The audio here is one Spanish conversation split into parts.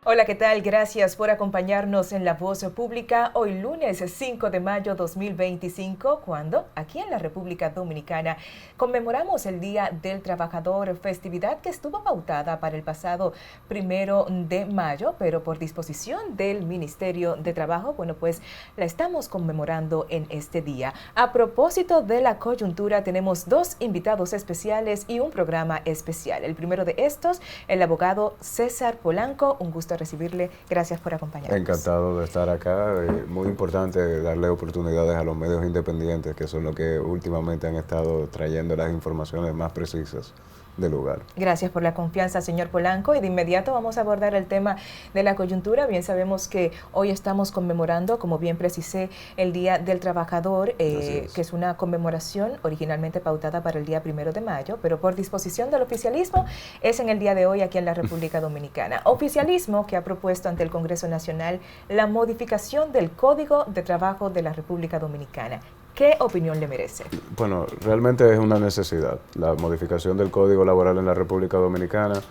Hola, ¿qué tal? Gracias por acompañarnos en La Voz Pública hoy lunes 5 de mayo 2025, cuando aquí en la República Dominicana conmemoramos el Día del Trabajador, festividad que estuvo pautada para el pasado 1 de mayo, pero por disposición del Ministerio de Trabajo, bueno, pues la estamos conmemorando en este día. A propósito de la coyuntura, tenemos dos invitados especiales y un programa especial. El primero de estos, el abogado César Polanco. Un gusto recibirle. Gracias por acompañarnos. Encantado de estar acá. Muy importante darle oportunidades a los medios independientes, que son los que últimamente han estado trayendo las informaciones más precisas del lugar. Gracias por la confianza, señor Polanco. Y de inmediato vamos a abordar el tema de la coyuntura. Bien sabemos que hoy estamos conmemorando, como bien precisé, el Día del Trabajador, que es una conmemoración originalmente pautada para el día 1 de mayo, pero por disposición del oficialismo es en el día de hoy aquí en la República Dominicana. Oficialismo que ha propuesto ante el Congreso Nacional la modificación del Código de Trabajo de la República Dominicana. ¿Qué opinión le merece? Bueno, realmente es una necesidad. La modificación del Código Laboral en la República Dominicana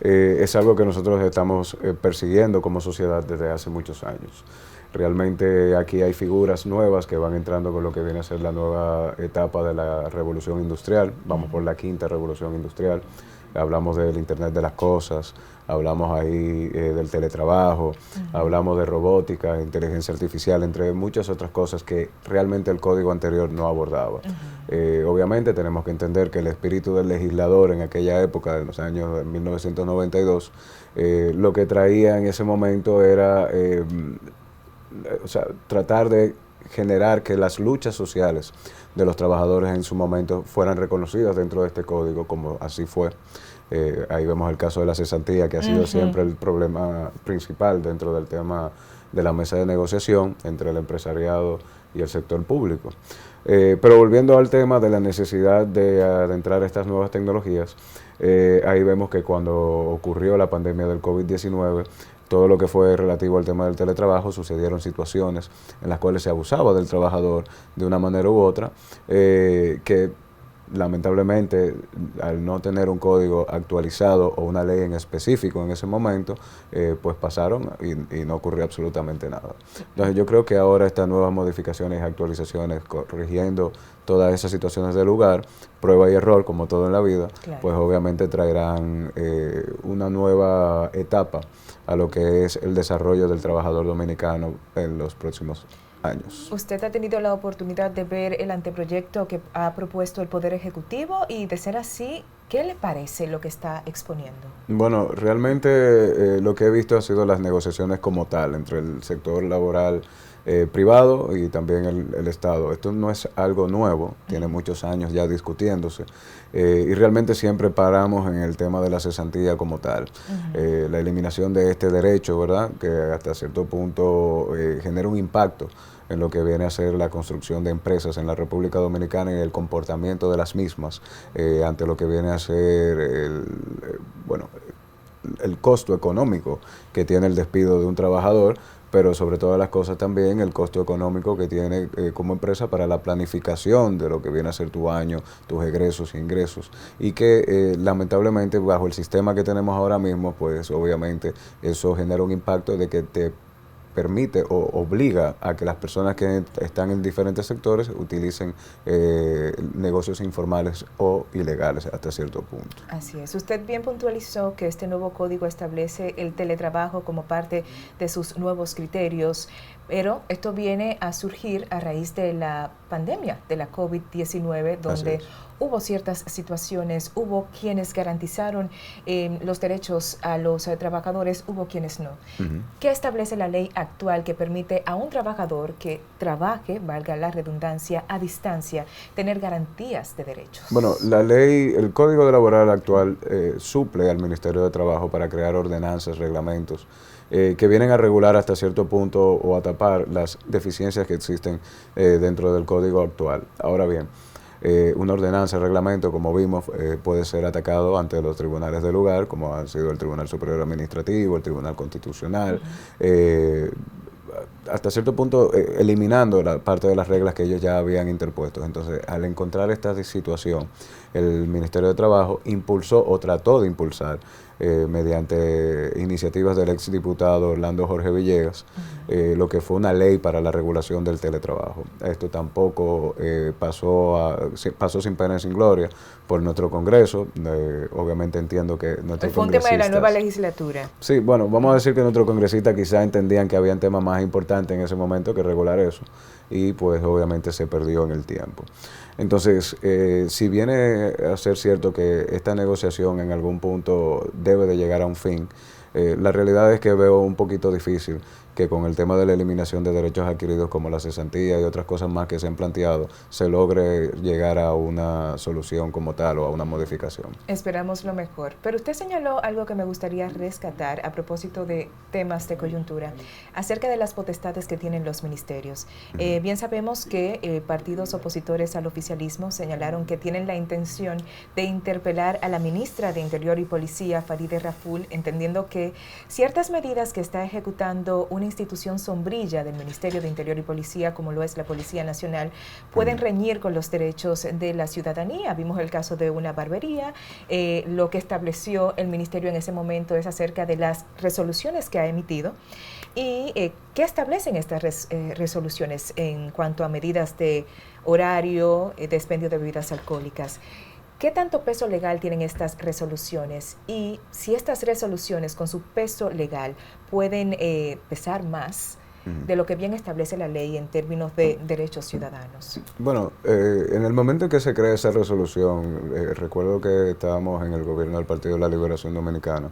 es algo que nosotros estamos persiguiendo como sociedad desde hace muchos años. Realmente aquí hay figuras nuevas que van entrando con lo que viene a ser la nueva etapa de la revolución industrial. Vamos por la quinta revolución industrial. Hablamos del Internet de las cosas, hablamos ahí del teletrabajo, hablamos de robótica, inteligencia artificial, entre muchas otras cosas que realmente el código anterior no abordaba. Obviamente tenemos que entender que el espíritu del legislador en aquella época, en los años de 1992, lo que traía en ese momento era tratar de generar que las luchas sociales de los trabajadores en su momento fueran reconocidas dentro de este código, como así fue. Ahí vemos el caso de la cesantía, que ha sido siempre el problema principal dentro del tema de la mesa de negociación entre el empresariado y el sector público. Pero volviendo al tema de la necesidad de adentrar estas nuevas tecnologías, ahí vemos que cuando ocurrió la pandemia del COVID-19, todo lo que fue relativo al tema del teletrabajo, sucedieron situaciones en las cuales se abusaba del trabajador de una manera u otra, que lamentablemente, al no tener un código actualizado o una ley en específico en ese momento, pues pasaron y no ocurrió absolutamente nada. Entonces yo creo que ahora estas nuevas modificaciones y actualizaciones corrigiendo todas esas situaciones del lugar, prueba y error, como todo en la vida, claro, pues obviamente traerán una nueva etapa a lo que es el desarrollo del trabajador dominicano en los próximos años. ¿Usted ha tenido la oportunidad de ver el anteproyecto que ha propuesto el Poder Ejecutivo? Y de ser así, ¿qué le parece lo que está exponiendo? Bueno, realmente lo que he visto ha sido las negociaciones como tal entre el sector laboral privado y también el Estado. Esto no es algo nuevo, tiene muchos años ya discutiéndose y realmente siempre paramos en el tema de la cesantía como tal. La eliminación de este derecho, ¿verdad?, que hasta cierto punto genera un impacto en lo que viene a ser la construcción de empresas en la República Dominicana y el comportamiento de las mismas ante lo que viene a ser el costo económico que tiene el despido de un trabajador, pero sobre todas las cosas también el costo económico que tiene como empresa para la planificación de lo que viene a ser tu año, tus egresos e ingresos, y que lamentablemente bajo el sistema que tenemos ahora mismo, pues obviamente eso genera un impacto de que te permite o obliga a que las personas que están en diferentes sectores utilicen negocios informales o ilegales hasta cierto punto. Así es. Usted bien puntualizó que este nuevo código establece el teletrabajo como parte de sus nuevos criterios, pero esto viene a surgir a raíz de la pandemia de la COVID-19, donde hubo ciertas situaciones, hubo quienes garantizaron los derechos a los trabajadores, hubo quienes no. ¿Qué establece la ley actual que permite a un trabajador que trabaje, valga la redundancia, a distancia, tener garantías de derechos? Bueno, la ley, el Código Laboral actual suple al Ministerio de Trabajo para crear ordenanzas, reglamentos, que vienen a regular hasta cierto punto o a tapar las deficiencias que existen dentro del código actual. Ahora bien, una ordenanza, reglamento, como vimos, puede ser atacado ante los tribunales del lugar, como han sido el Tribunal Superior Administrativo, el Tribunal Constitucional. hasta cierto punto eliminando la parte de las reglas que ellos ya habían interpuesto. Entonces, al encontrar esta situación, el Ministerio de Trabajo impulsó o trató de impulsar mediante iniciativas del exdiputado Orlando Jorge Villegas, lo que fue una ley para la regulación del teletrabajo. Esto tampoco pasó sin pena y sin gloria por nuestro Congreso. Obviamente entiendo que nuestros congresistas... Fue un tema de la nueva legislatura. Sí, bueno, vamos a decir que nuestros congresistas quizás entendían que habían temas más importantes en ese momento que regular eso, y pues obviamente se perdió en el tiempo. Entonces, si viene a ser cierto que esta negociación en algún punto debe de llegar a un fin, la realidad es que veo un poquito difícil que con el tema de la eliminación de derechos adquiridos como la cesantía y otras cosas más que se han planteado, se logre llegar a una solución como tal o a una modificación. Esperamos lo mejor. Pero usted señaló algo que me gustaría rescatar a propósito de temas de coyuntura, acerca de las potestades que tienen los ministerios. Bien sabemos que partidos opositores al oficialismo señalaron que tienen la intención de interpelar a la ministra de Interior y Policía, Farideh Raful, entendiendo que ciertas medidas que está ejecutando una institución sombrilla del Ministerio de Interior y Policía, como lo es la Policía Nacional, pueden reñir con los derechos de la ciudadanía. Vimos el caso de una barbería. Lo que estableció el Ministerio en ese momento es acerca de las resoluciones que ha emitido y qué establecen estas resoluciones en cuanto a medidas de horario, de expendio de bebidas alcohólicas. ¿Qué tanto peso legal tienen estas resoluciones? Y si estas resoluciones con su peso legal pueden pesar más de lo que bien establece la ley en términos de derechos ciudadanos. Bueno, en el momento en que se crea esa resolución, recuerdo que estábamos en el gobierno del Partido de la Liberación Dominicana,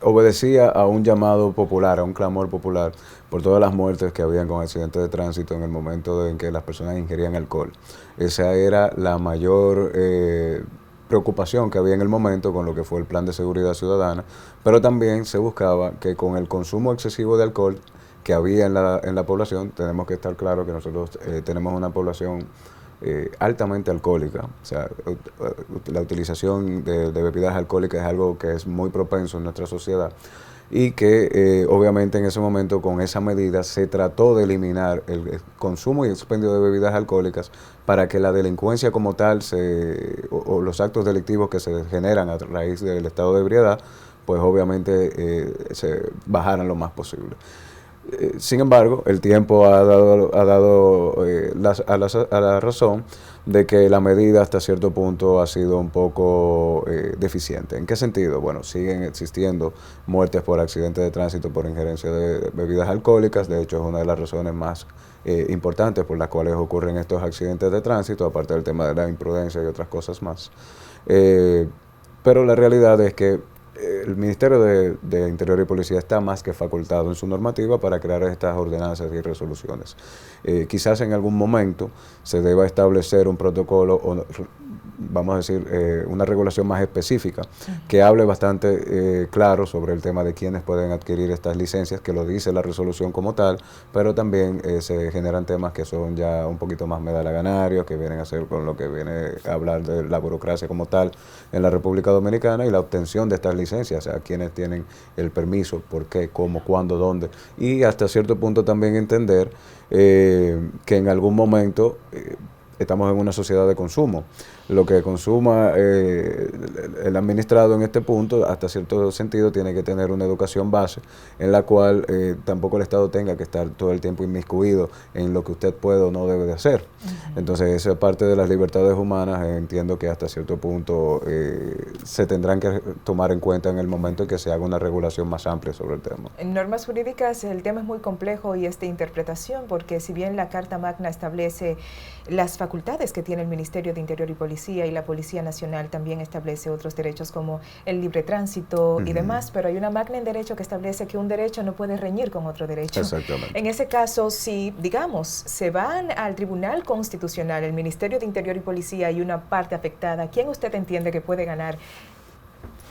obedecía a un llamado popular, a un clamor popular por todas las muertes que habían con accidentes de tránsito en el momento en que las personas ingerían alcohol. Esa era la mayor preocupación que había en el momento con lo que fue el Plan de Seguridad Ciudadana, pero también se buscaba que con el consumo excesivo de alcohol que había en la población, tenemos que estar claros que nosotros tenemos una población altamente alcohólica, o sea, la utilización de bebidas alcohólicas es algo que es muy propenso en nuestra sociedad, y que obviamente en ese momento con esa medida se trató de eliminar el consumo y expendio de bebidas alcohólicas para que la delincuencia como tal o los actos delictivos que se generan a raíz del estado de ebriedad, pues obviamente se bajaran lo más posible. Sin embargo, el tiempo ha dado a la razón de que la medida hasta cierto punto ha sido un poco deficiente. ¿En qué sentido? Bueno, siguen existiendo muertes por accidentes de tránsito por injerencia de bebidas alcohólicas. De hecho, es una de las razones más importantes por las cuales ocurren estos accidentes de tránsito, aparte del tema de la imprudencia y otras cosas más. Pero la realidad es que el Ministerio de Interior y Policía está más que facultado en su normativa para crear estas ordenanzas y resoluciones. Quizás en algún momento se deba establecer un protocolo o, vamos a decir, una regulación más específica que hable bastante claro sobre el tema de quiénes pueden adquirir estas licencias, que lo dice la resolución como tal, pero también se generan temas que son ya un poquito más medalaganarios, que vienen a ser con lo que viene a hablar de la burocracia como tal en la República Dominicana y la obtención de estas licencias, o sea, quiénes tienen el permiso, por qué, cómo, cuándo, dónde, y hasta cierto punto también entender que en algún momento estamos en una sociedad de consumo. Lo que consuma el administrado en este punto, hasta cierto sentido, tiene que tener una educación base en la cual tampoco el Estado tenga que estar todo el tiempo inmiscuido en lo que usted puede o no debe de hacer. Entonces, esa parte de las libertades humanas entiendo que hasta cierto punto se tendrán que tomar en cuenta en el momento en que se haga una regulación más amplia sobre el tema. En normas jurídicas el tema es muy complejo y es de interpretación, porque si bien la Carta Magna establece las facultades que tiene el Ministerio de Interior y Policía y la Policía Nacional también establece otros derechos como el libre tránsito y demás, pero hay una magna en derecho que establece que un derecho no puede reñir con otro derecho. Exactamente. En ese caso, si, digamos, se van al Tribunal Constitucional, el Ministerio de Interior y Policía y una parte afectada, ¿quién usted entiende que puede ganar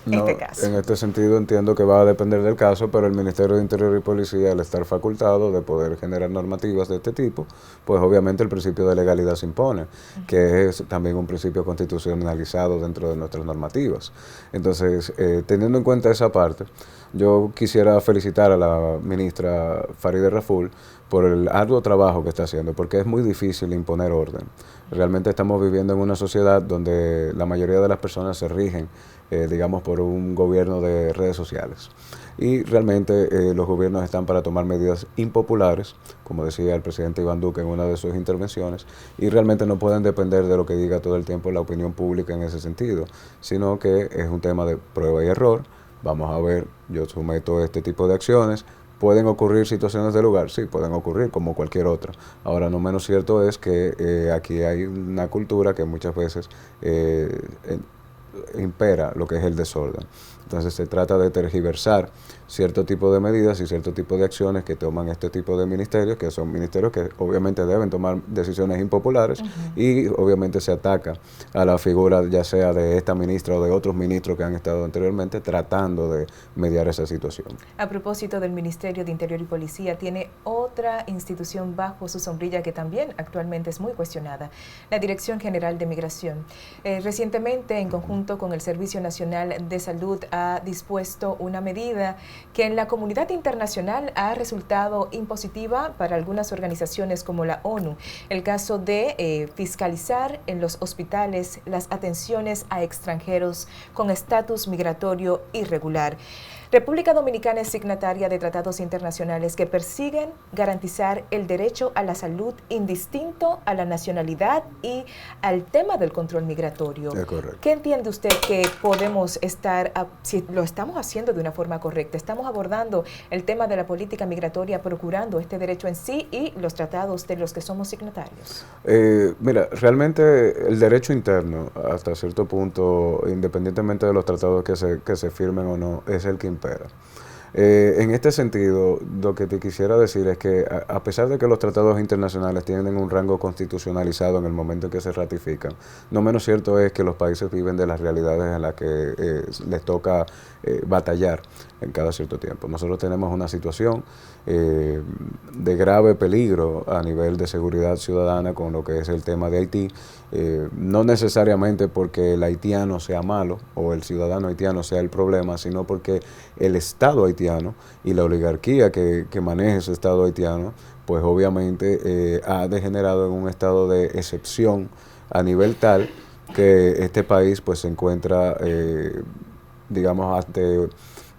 No, este caso? en este sentido entiendo que va a depender del caso, pero el Ministerio de Interior y Policía, al estar facultado de poder generar normativas de este tipo, pues obviamente el principio de legalidad se impone, que es también un principio constitucionalizado dentro de nuestras normativas. Entonces, teniendo en cuenta esa parte, yo quisiera felicitar a la ministra Farideh Raful por el arduo trabajo que está haciendo, porque es muy difícil imponer orden. Realmente estamos viviendo en una sociedad donde la mayoría de las personas se rigen, digamos, por un gobierno de redes sociales. Y realmente los gobiernos están para tomar medidas impopulares, como decía el presidente Iván Duque en una de sus intervenciones, y realmente no pueden depender de lo que diga todo el tiempo la opinión pública en ese sentido, sino que es un tema de prueba y error. Vamos a ver, yo someto este tipo de acciones. ¿Pueden ocurrir situaciones de lugar? Sí, pueden ocurrir como cualquier otra. Ahora, no menos cierto es que aquí hay una cultura que muchas veces impera lo que es el desorden. Entonces se trata de tergiversar cierto tipo de medidas y cierto tipo de acciones que toman este tipo de ministerios, que son ministerios que obviamente deben tomar decisiones impopulares, y obviamente se ataca a la figura ya sea de esta ministra o de otros ministros que han estado anteriormente tratando de mediar esa situación. A propósito del Ministerio de Interior y Policía, tiene otra institución bajo su sombrilla que también actualmente es muy cuestionada, la Dirección General de Migración. Recientemente, en conjunto con el Servicio Nacional de Salud, ha dispuesto una medida que en la comunidad internacional ha resultado impositiva para algunas organizaciones como la ONU. El caso de fiscalizar en los hospitales las atenciones a extranjeros con estatus migratorio irregular. República Dominicana es signataria de tratados internacionales que persiguen garantizar el derecho a la salud indistinto a la nacionalidad y al tema del control migratorio. Es correcto. ¿Qué entiende usted que podemos estar, si lo estamos haciendo de una forma correcta, estamos abordando el tema de la política migratoria procurando este derecho en sí y los tratados de los que somos signatarios? Mira, realmente el derecho interno, hasta cierto punto, independientemente de los tratados que se firmen o no, es el que impera. En este sentido, lo que te quisiera decir es que a pesar de que los tratados internacionales tienen un rango constitucionalizado en el momento en que se ratifican, no menos cierto es que los países viven de las realidades en las que les toca batallar en cada cierto tiempo. Nosotros tenemos una situación de grave peligro a nivel de seguridad ciudadana con lo que es el tema de Haití, no necesariamente porque el haitiano sea malo o el ciudadano haitiano sea el problema, sino porque el Estado haitiano y la oligarquía que maneja ese Estado haitiano, pues obviamente ha degenerado en un estado de excepción a nivel tal que este país pues se encuentra, digamos, ante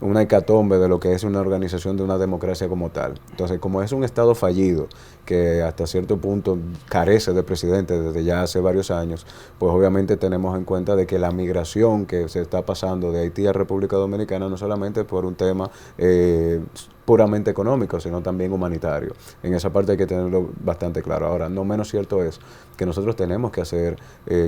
una hecatombe de lo que es una organización de una democracia como tal. Entonces, como es un Estado fallido, que hasta cierto punto carece de presidente desde ya hace varios años, pues obviamente tenemos en cuenta de que la migración que se está pasando de Haití a República Dominicana no solamente por un tema puramente económico, sino también humanitario. En esa parte hay que tenerlo bastante claro. Ahora, no menos cierto es que nosotros tenemos que hacer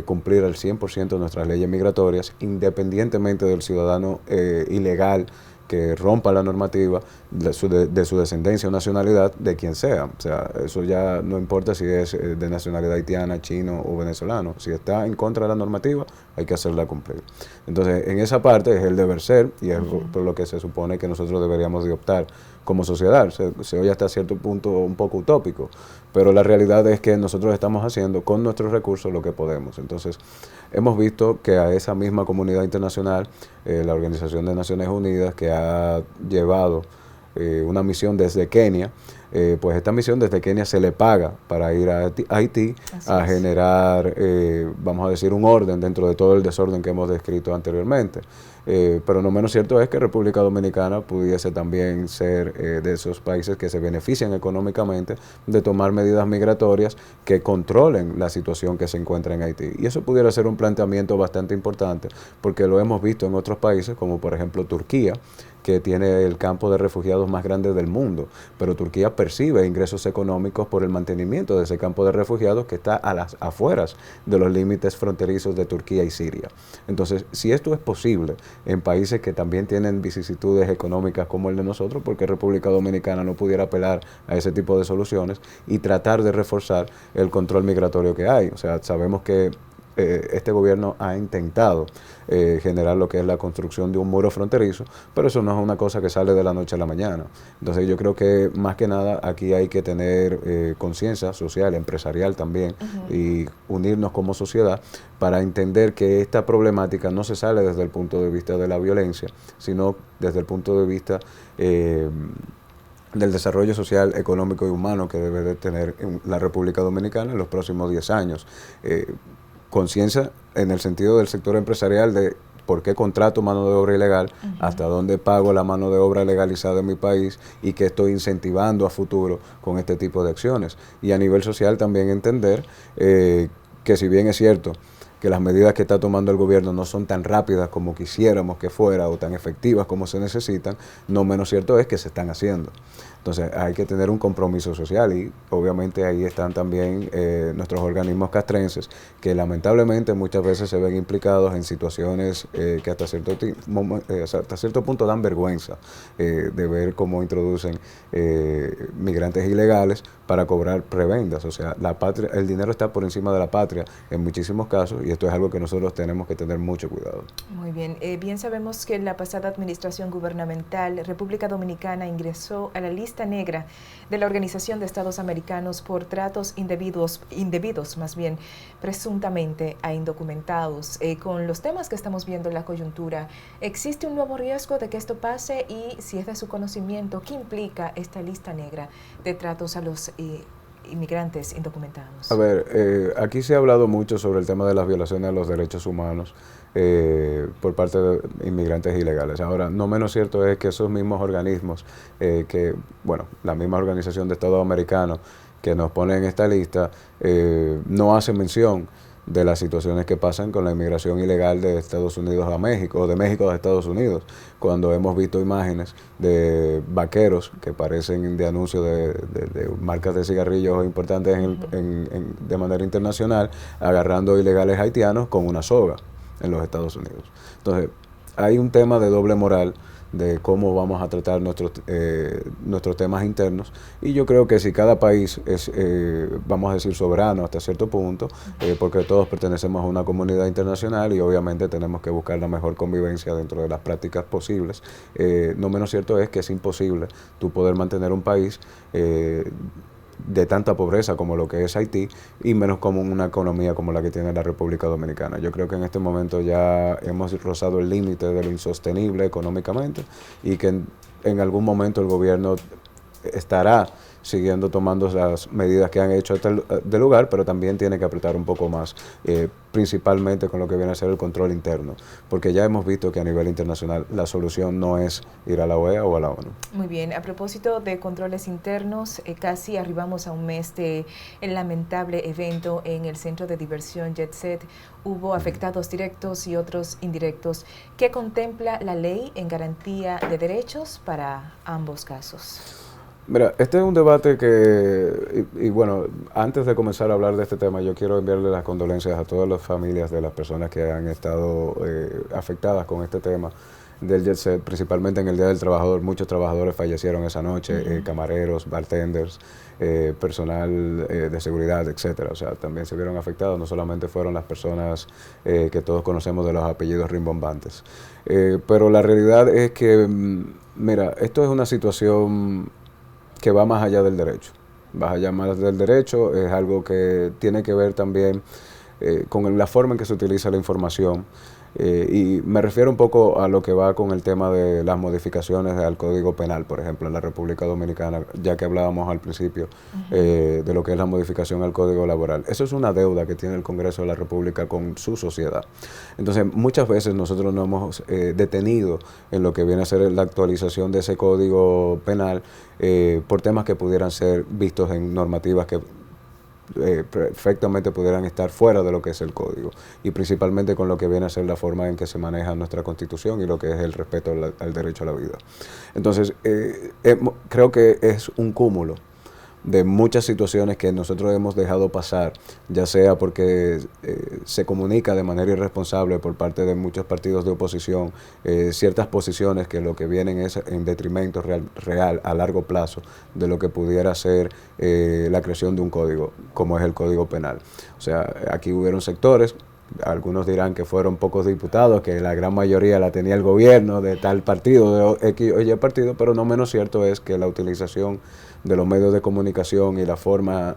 cumplir al 100% nuestras leyes migratorias, independientemente del ciudadano ilegal que rompa la normativa de su descendencia o nacionalidad, de quien sea. O sea, eso ya no importa si es de nacionalidad haitiana, chino o venezolano. Si está en contra de la normativa, hay que hacerla cumplir. Entonces, en esa parte es el deber ser y es por lo que se supone que nosotros deberíamos de optar como sociedad. Se oye hasta cierto punto un poco utópico, pero la realidad es que nosotros estamos haciendo con nuestros recursos lo que podemos. Entonces, hemos visto que a esa misma comunidad internacional, la Organización de Naciones Unidas, que ha llevado una misión desde Kenia, pues esta misión desde Kenia se le paga para ir a Haití a generar, vamos a decir, un orden dentro de todo el desorden que hemos descrito anteriormente. Pero no menos cierto es que República Dominicana pudiese también ser de esos países que se benefician económicamente de tomar medidas migratorias que controlen la situación que se encuentra en Haití. Y eso pudiera ser un planteamiento bastante importante, porque lo hemos visto en otros países, como por ejemplo Turquía, que tiene el campo de refugiados más grande del mundo, pero Turquía percibe ingresos económicos por el mantenimiento de ese campo de refugiados que está a las afueras de los límites fronterizos de Turquía y Siria. Entonces, si esto es posible en países que también tienen vicisitudes económicas como el de nosotros, porque República Dominicana no pudiera apelar a ese tipo de soluciones y tratar de reforzar el control migratorio que hay. O sea, sabemos que este gobierno ha intentado generar lo que es la construcción de un muro fronterizo, pero eso no es una cosa que sale de la noche a la mañana. Entonces yo creo que más que nada aquí hay que tener conciencia social, empresarial también, y unirnos como sociedad para entender que esta problemática no se sale desde el punto de vista de la violencia, sino desde el punto de vista del desarrollo social, económico y humano que debe de tener en la República Dominicana en los próximos 10 años. Conciencia en el sentido del sector empresarial de por qué contrato mano de obra ilegal, hasta dónde pago la mano de obra legalizada en mi país y qué estoy incentivando a futuro con este tipo de acciones. Y a nivel social también entender que si bien es cierto que las medidas que está tomando el gobierno no son tan rápidas como quisiéramos que fuera o tan efectivas como se necesitan, no menos cierto es que se están haciendo. Entonces hay que tener un compromiso social y obviamente ahí están también nuestros organismos castrenses que lamentablemente muchas veces se ven implicados en situaciones que hasta cierto punto dan vergüenza de ver cómo introducen migrantes ilegales para cobrar prebendas. O sea, la patria, el dinero está por encima de la patria en muchísimos casos y esto es algo que nosotros tenemos que tener mucho cuidado. Muy bien. Bien sabemos que en la pasada administración gubernamental, República Dominicana ingresó a la lista negra de la Organización de Estados Americanos por tratos indebidos más bien, presuntamente a indocumentados. Con los temas que estamos viendo en la coyuntura, ¿existe un nuevo riesgo de que esto pase? Y si es de su conocimiento, ¿qué implica esta lista negra de tratos a los inmigrantes indocumentados? A ver, aquí se ha hablado mucho sobre el tema de las violaciones a los derechos humanos por parte de inmigrantes ilegales. Ahora, no menos cierto es que esos mismos organismos, la misma Organización de Estados Americanos que nos pone en esta lista, no hacen mención de las situaciones que pasan con la inmigración ilegal de Estados Unidos a México, o de México a Estados Unidos, cuando hemos visto imágenes de vaqueros que parecen de anuncios de marcas de cigarrillos importantes de manera internacional, agarrando ilegales haitianos con una soga en los Estados Unidos. Entonces, hay un tema de doble moral de cómo vamos a tratar nuestros temas internos y yo creo que si cada país es, vamos a decir, soberano hasta cierto punto, porque todos pertenecemos a una comunidad internacional y obviamente tenemos que buscar la mejor convivencia dentro de las prácticas posibles, no menos cierto es que es imposible tú poder mantener un país de tanta pobreza como lo que es Haití y menos como una economía como la que tiene la República Dominicana. Yo creo que en este momento ya hemos rozado el límite de lo insostenible económicamente y que en algún momento el gobierno estará siguiendo tomando las medidas que han hecho del lugar, pero también tiene que apretar un poco más, principalmente con lo que viene a ser el control interno, porque ya hemos visto que a nivel internacional la solución no es ir a la OEA o a la ONU. Muy bien, a propósito de controles internos, casi arribamos a un mes de el lamentable evento en el centro de diversión Jet Set. Hubo afectados directos y otros indirectos. ¿Qué contempla la ley en garantía de derechos para ambos casos? Mira, este es un debate que, y bueno, antes de comenzar a hablar de este tema, yo quiero enviarle las condolencias a todas las familias de las personas que han estado afectadas con este tema del Jet Set, principalmente en el Día del Trabajador. Muchos trabajadores fallecieron esa noche, camareros, bartenders, personal de seguridad, etcétera. O sea, también se vieron afectados, no solamente fueron las personas que todos conocemos de los apellidos rimbombantes. Pero la realidad es que, mira, esto es una situación que va más allá del derecho. Va allá más del derecho, es algo que tiene que ver también con la forma en que se utiliza la información. Y me refiero un poco a lo que va con el tema de las modificaciones al Código Penal, por ejemplo, en la República Dominicana, ya que hablábamos al principio de lo que es la modificación al Código Laboral. Eso es una deuda que tiene el Congreso de la República con su sociedad. Entonces, muchas veces nosotros nos hemos detenido en lo que viene a ser la actualización de ese Código Penal por temas que pudieran ser vistos en normativas que perfectamente pudieran estar fuera de lo que es el código y principalmente con lo que viene a ser la forma en que se maneja nuestra Constitución y lo que es el respeto al derecho a la vida. Entonces, creo que es un cúmulo de muchas situaciones que nosotros hemos dejado pasar, ya sea porque se comunica de manera irresponsable por parte de muchos partidos de oposición ciertas posiciones que lo que vienen es en detrimento real a largo plazo de lo que pudiera ser la creación de un código, como es el Código Penal. O sea, aquí hubieron sectores Algunos dirán que fueron pocos diputados, que la gran mayoría la tenía el gobierno de tal partido, de X o Y partido, pero no menos cierto es que la utilización de los medios de comunicación y la forma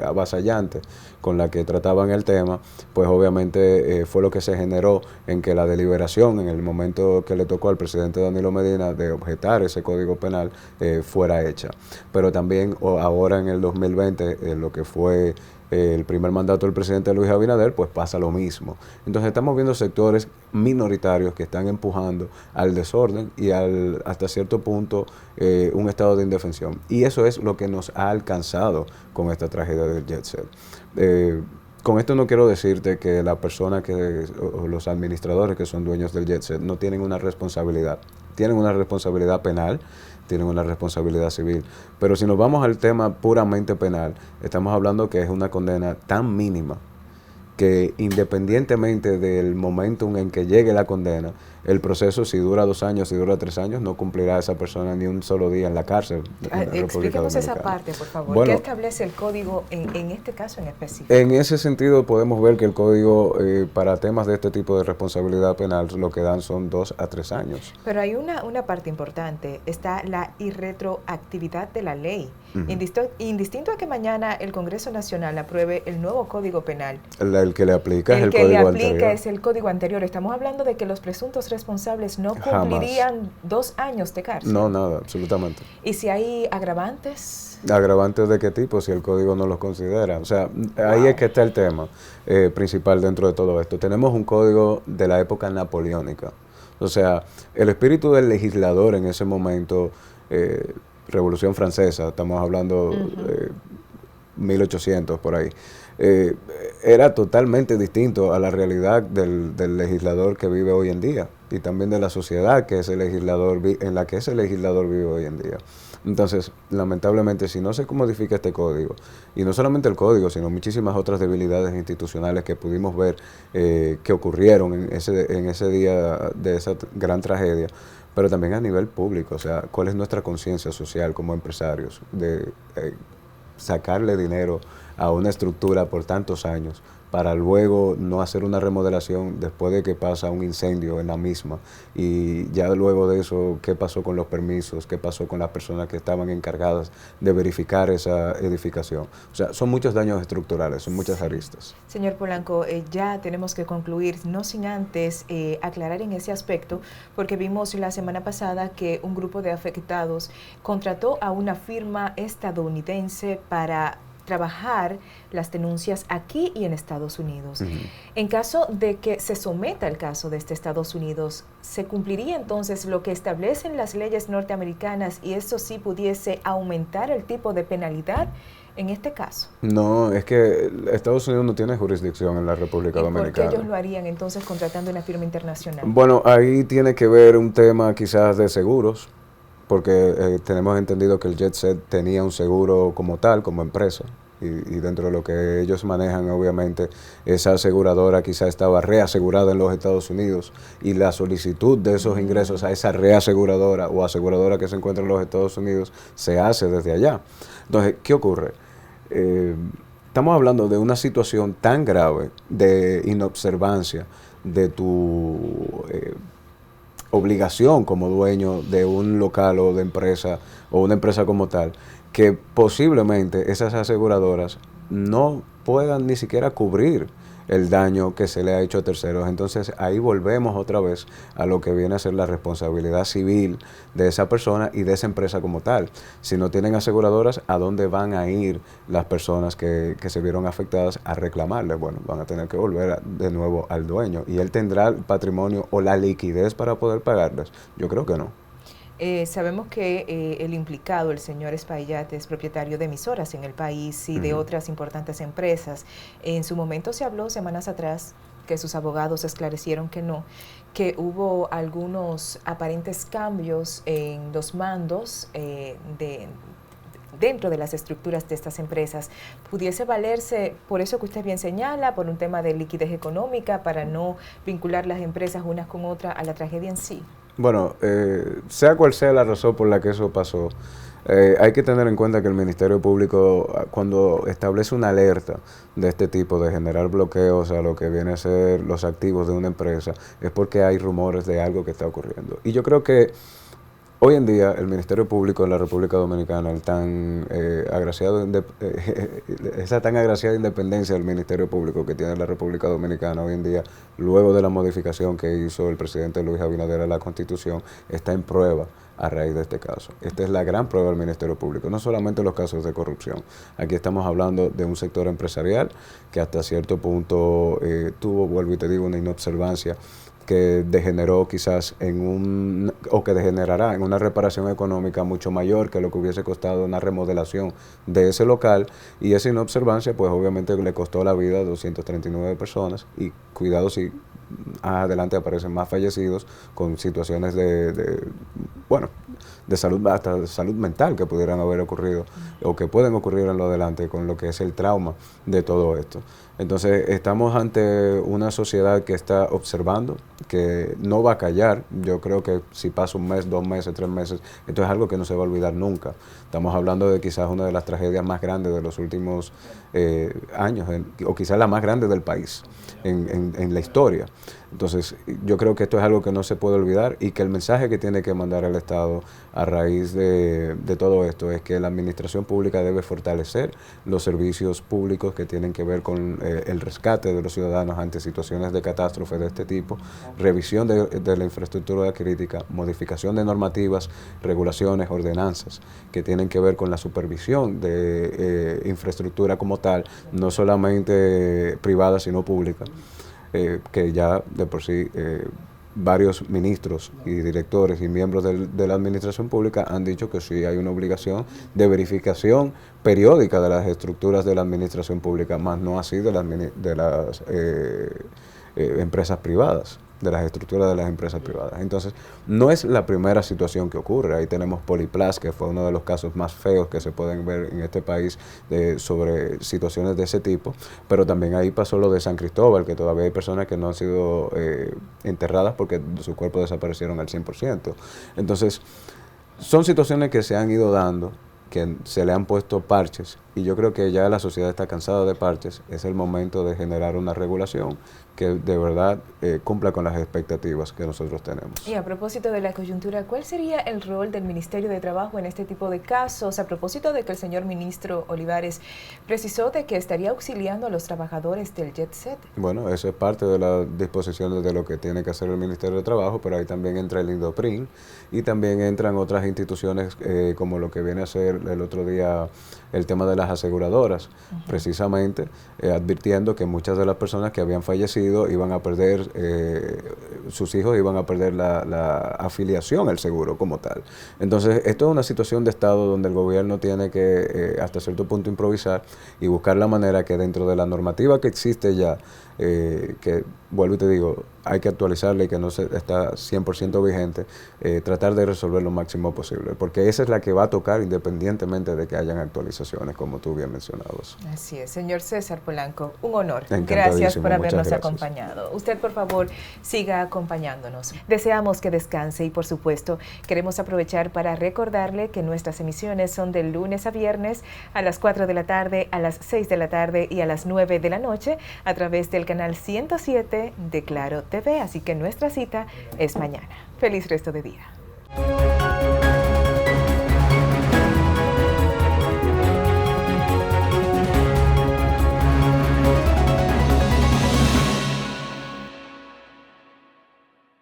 avasallante con la que trataban el tema, pues obviamente fue lo que se generó en que la deliberación, en el momento que le tocó al presidente Danilo Medina de objetar ese código penal, fuera hecha. Pero también ahora en el 2020, lo que fue el primer mandato del presidente Luis Abinader, pues pasa lo mismo. Entonces estamos viendo sectores minoritarios que están empujando al desorden y hasta cierto punto un estado de indefensión. Y eso es lo que nos ha alcanzado con esta tragedia del jet set. Con esto no quiero decirte que la persona o los administradores que son dueños del jet set no tienen una responsabilidad. Tienen una responsabilidad penal, tienen una responsabilidad civil. Pero si nos vamos al tema puramente penal, estamos hablando que es una condena tan mínima que independientemente del momento en que llegue la condena, el proceso, si dura 2 años, si dura 3 años, no cumplirá esa persona ni un solo día en la cárcel. Explíquenos esa parte, por favor. Bueno, ¿qué establece el código en este caso en específico? En ese sentido podemos ver que el código para temas de este tipo de responsabilidad penal lo que dan son 2 a 3 años. Pero hay una parte importante, está la irretroactividad de la ley. Indistinto a que mañana el Congreso Nacional apruebe el nuevo Código Penal. El que le aplica es el código anterior. El anterior. que le aplica es el código anterior. Estamos hablando de que los presuntos responsables no cumplirían Jamás. 2 años de cárcel. No, nada, absolutamente. ¿Y si hay agravantes? ¿Agravantes de qué tipo? Si el código no los considera. O sea, ahí es que está el tema principal dentro de todo esto. Tenemos un código de la época napoleónica. O sea, el espíritu del legislador en ese momento, Revolución Francesa, estamos hablando 1800 por ahí, era totalmente distinto a la realidad del legislador que vive hoy en día y también de la sociedad que ese legislador en la que ese legislador vive hoy en día. Entonces, lamentablemente, si no se modifica este código, y no solamente el código, sino muchísimas otras debilidades institucionales que pudimos ver que ocurrieron en ese día de esa gran tragedia, pero también a nivel público, o sea, cuál es nuestra conciencia social como empresarios de sacarle dinero a una estructura por tantos años para luego no hacer una remodelación después de que pasa un incendio en la misma, y ya luego de eso, ¿qué pasó con los permisos? ¿Qué pasó con las personas que estaban encargadas de verificar esa edificación? O sea, son muchos daños estructurales, son muchas aristas. Señor Polanco, ya tenemos que concluir, no sin antes aclarar en ese aspecto, porque vimos la semana pasada que un grupo de afectados contrató a una firma estadounidense para trabajar las denuncias aquí y en Estados Unidos. En caso de que se someta el caso de Estados Unidos, ¿se cumpliría entonces lo que establecen las leyes norteamericanas y esto sí pudiese aumentar el tipo de penalidad en este caso? No, es que Estados Unidos no tiene jurisdicción en la República Dominicana. ¿Por qué ellos lo harían entonces contratando una firma internacional? Bueno, ahí tiene que ver un tema quizás de seguros, porque tenemos entendido que el Jet Set tenía un seguro como tal, como empresa, y dentro de lo que ellos manejan, obviamente, esa aseguradora quizás estaba reasegurada en los Estados Unidos, y la solicitud de esos ingresos a esa reaseguradora o aseguradora que se encuentra en los Estados Unidos se hace desde allá. Entonces, ¿qué ocurre? Estamos hablando de una situación tan grave de inobservancia de tu obligación como dueño de un local o de empresa o una empresa como tal, que posiblemente esas aseguradoras no puedan ni siquiera cubrir el daño que se le ha hecho a terceros. Entonces ahí volvemos otra vez a lo que viene a ser la responsabilidad civil de esa persona y de esa empresa como tal. Si no tienen aseguradoras, ¿a dónde van a ir las personas que se vieron afectadas a reclamarle? Bueno, van a tener que volver de nuevo al dueño, y él tendrá el patrimonio o la liquidez para poder pagarles. Yo creo que no. Sabemos que el implicado, el señor Espaillat, es propietario de emisoras en el país y de otras importantes empresas. En su momento se habló semanas atrás que sus abogados esclarecieron que no, que hubo algunos aparentes cambios en los mandos dentro de las estructuras de estas empresas. ¿Pudiese valerse por eso que usted bien señala, por un tema de liquidez económica, para no vincular las empresas unas con otras a la tragedia en sí? Bueno, sea cual sea la razón por la que eso pasó, Hay que tener en cuenta que el Ministerio Público, cuando establece una alerta de este tipo, de generar bloqueos a lo que viene a ser los activos de una empresa, es porque hay rumores de algo que está ocurriendo. Y yo creo que hoy en día el Ministerio Público en la República Dominicana, esa tan agraciada independencia del Ministerio Público que tiene la República Dominicana hoy en día, luego de la modificación que hizo el presidente Luis Abinader a la Constitución, está en prueba a raíz de este caso. Esta es la gran prueba del Ministerio Público, no solamente los casos de corrupción. Aquí estamos hablando de un sector empresarial que hasta cierto punto tuvo, vuelvo y te digo, una inobservancia que degeneró quizás que degenerará en una reparación económica mucho mayor que lo que hubiese costado una remodelación de ese local, y esa inobservancia pues obviamente le costó la vida a 239 personas, y cuidado si adelante aparecen más fallecidos con situaciones de salud, hasta de salud mental que pudieran haber ocurrido o que pueden ocurrir en lo adelante con lo que es el trauma de todo esto. Entonces estamos ante una sociedad que está observando, que no va a callar. Yo creo que si pasa un mes, 2 meses, 3 meses, esto es algo que no se va a olvidar nunca. Estamos hablando de quizás una de las tragedias más grandes de los últimos años, o quizás la más grande del país en la historia. Entonces, yo creo que esto es algo que no se puede olvidar, y que el mensaje que tiene que mandar el Estado a raíz de todo esto es que la administración pública debe fortalecer los servicios públicos que tienen que ver con el rescate de los ciudadanos ante situaciones de catástrofe de este tipo, revisión de la infraestructura crítica, modificación de normativas, regulaciones, ordenanzas que tienen que ver con la supervisión de infraestructura como tal, no solamente privada sino pública. Que ya de por sí varios ministros y directores y miembros de la administración pública han dicho que sí hay una obligación de verificación periódica de las estructuras de la administración pública, más no así de las empresas privadas, de las estructuras de las empresas privadas. Entonces, no es la primera situación que ocurre. Ahí tenemos Poliplas, que fue uno de los casos más feos que se pueden ver en este país sobre situaciones de ese tipo, pero también ahí pasó lo de San Cristóbal, que todavía hay personas que no han sido enterradas porque sus cuerpos desaparecieron al 100%. Entonces, son situaciones que se han ido dando, que se le han puesto parches, y yo creo que ya la sociedad está cansada de parches. Es el momento de generar una regulación que de verdad cumpla con las expectativas que nosotros tenemos. Y a propósito de la coyuntura, ¿cuál sería el rol del Ministerio de Trabajo en este tipo de casos? A propósito de que el señor ministro Olivares precisó de que estaría auxiliando a los trabajadores del Jet Set. Bueno, eso es parte de las disposiciones de lo que tiene que hacer el Ministerio de Trabajo, pero ahí también entra el INDOPRIN y también entran otras instituciones como lo que viene a ser el otro día el tema de las aseguradoras, precisamente advirtiendo que muchas de las personas que habían fallecido iban a perder, sus hijos iban a perder la afiliación al seguro como tal. Entonces, esto es una situación de Estado donde el gobierno tiene que hasta cierto punto improvisar y buscar la manera que dentro de la normativa que existe ya, que vuelvo y te digo, hay que actualizarla y que no está 100% vigente, tratar de resolver lo máximo posible, porque esa es la que va a tocar independientemente de que hayan actualizaciones, como tú bien mencionabas. Así es, señor César Polanco, un honor. Gracias por habernos acompañado. Usted, por favor, siga acompañándonos. Deseamos que descanse y, por supuesto, queremos aprovechar para recordarle que nuestras emisiones son de lunes a viernes a las 4 de la tarde, a las 6 de la tarde y a las 9 de la noche a través del canal 107 de Claro TV, así que nuestra cita es mañana. Feliz resto de día.